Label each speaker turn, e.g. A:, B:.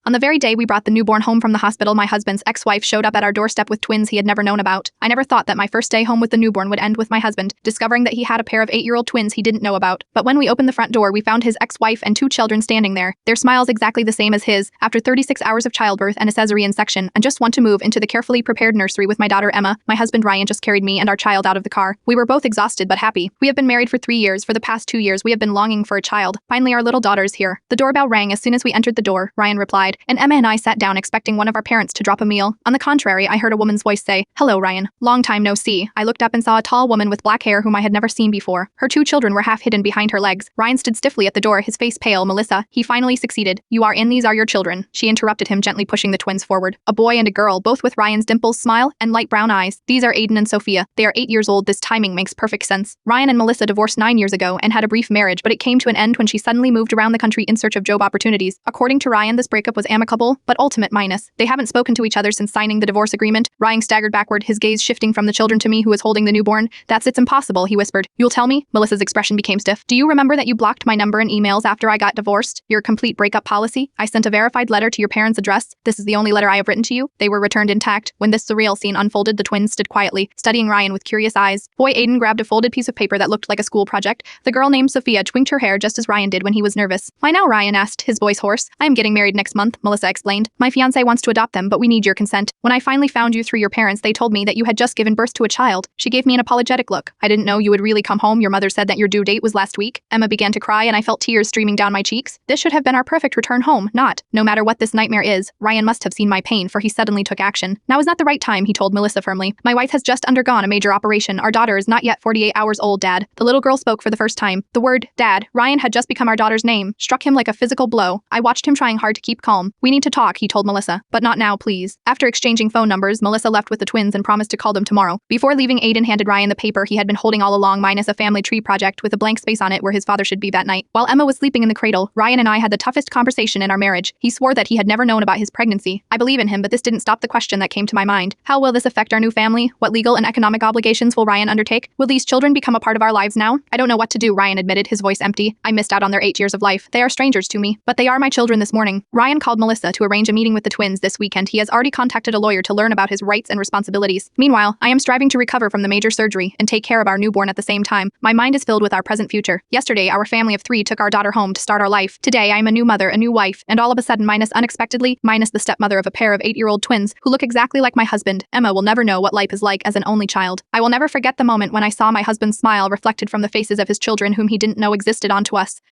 A: On the very day we brought the newborn home from the hospital, my husband's ex-wife showed up at our doorstep with twins he had never known about. I never thought that my first day home with the newborn would end with my husband discovering that he had a pair of 8-year-old twins he didn't know about. But when we opened the front door, we found his ex-wife and 2 children standing there, their smiles exactly the same as his, after 36 hours of childbirth and a cesarean section, and just want to move into the carefully prepared nursery with my daughter Emma. My husband Ryan just carried me and our child out of the car. We were both exhausted but happy. We have been married for 3 years. For the past 2 years, we have been longing for a child. Finally, our little daughter is here. The doorbell rang as soon as we entered the door, Ryan replied, and Emma and I sat down expecting one of our parents to drop a meal. On the contrary, I heard a woman's voice say, "Hello, Ryan. Long time no see." I looked up and saw a tall woman with black hair whom I had never seen before. Her 2 children were half hidden behind her legs. Ryan stood stiffly at the door, his face pale. "Melissa," he finally succeeded. "You are in. These are your children." She interrupted him, gently pushing the twins forward. A boy and a girl, both with Ryan's dimples, smile, and light brown eyes. These are Aiden and Sophia. They are 8 years old. This timing makes perfect sense. Ryan and Melissa divorced 9 years ago and had a brief marriage, but it came to an end when she suddenly moved around the country in search of job opportunities. According to Ryan, this breakup was amicable, but ultimate minus. They haven't spoken to each other since signing the divorce agreement. Ryan staggered backward, his gaze shifting from the children to me, who was holding the newborn. It's impossible," he whispered. "You'll tell me?" Melissa's expression became stiff. "Do you remember that you blocked my number and emails after I got divorced? Your complete breakup policy? I sent a verified letter to your parents' address. This is the only letter I have written to you." They were returned intact. When this surreal scene unfolded, the twins stood quietly, studying Ryan with curious eyes. Boy Aiden grabbed a folded piece of paper that looked like a school project. The girl named Sophia twinked her hair just as Ryan did when he was nervous. "Why now?" Ryan asked, his voice hoarse. "I am getting married next month," Melissa explained. "My fiancé wants to adopt them, but we need your consent. When I finally found you through your parents, they told me that you had just given birth to a child." She gave me an apologetic look. "I didn't know you would really come home. Your mother said that your due date was last week." Emma began to cry and I felt tears streaming down my cheeks. This should have been our perfect return home, not. No matter what this nightmare is, Ryan must have seen my pain, for he suddenly took action. "Now is not the right time," he told Melissa firmly. "My wife has just undergone a major operation. Our daughter is not yet 48 hours old, Dad." The little girl spoke for the first time. The word, Dad, Ryan had just become our daughter's name, struck him like a physical blow. I watched him trying hard to keep calm. "We need to talk," he told Melissa. "But not now, please." After exchanging phone numbers, Melissa left with the twins and promised to call them tomorrow. Before leaving, Aiden handed Ryan the paper he had been holding all along, minus a family tree project with a blank space on it where his father should be that night. While Emma was sleeping in the cradle, Ryan and I had the toughest conversation in our marriage. He swore that he had never known about his pregnancy. I believe in him, but this didn't stop the question that came to my mind. How will this affect our new family? What legal and economic obligations will Ryan undertake? Will these children become a part of our lives now? "I don't know what to do," Ryan admitted, his voice empty. "I missed out on their 8 years of life. They are strangers to me, but they are my children." This morning, Ryan called Melissa to arrange a meeting with the twins this weekend. He has already contacted a lawyer to learn about his rights and responsibilities. Meanwhile, I am striving to recover from the major surgery and take care of our newborn at the same time. My mind is filled with our present future. Yesterday, our family of 3 took our daughter home to start our life. Today, I am a new mother, a new wife, and all of a sudden, unexpectedly, the stepmother of a pair of 8-year-old twins who look exactly like my husband. Emma will never know what life is like as an only child. I will never forget the moment when I saw my husband's smile reflected from the faces of his children whom he didn't know existed onto us.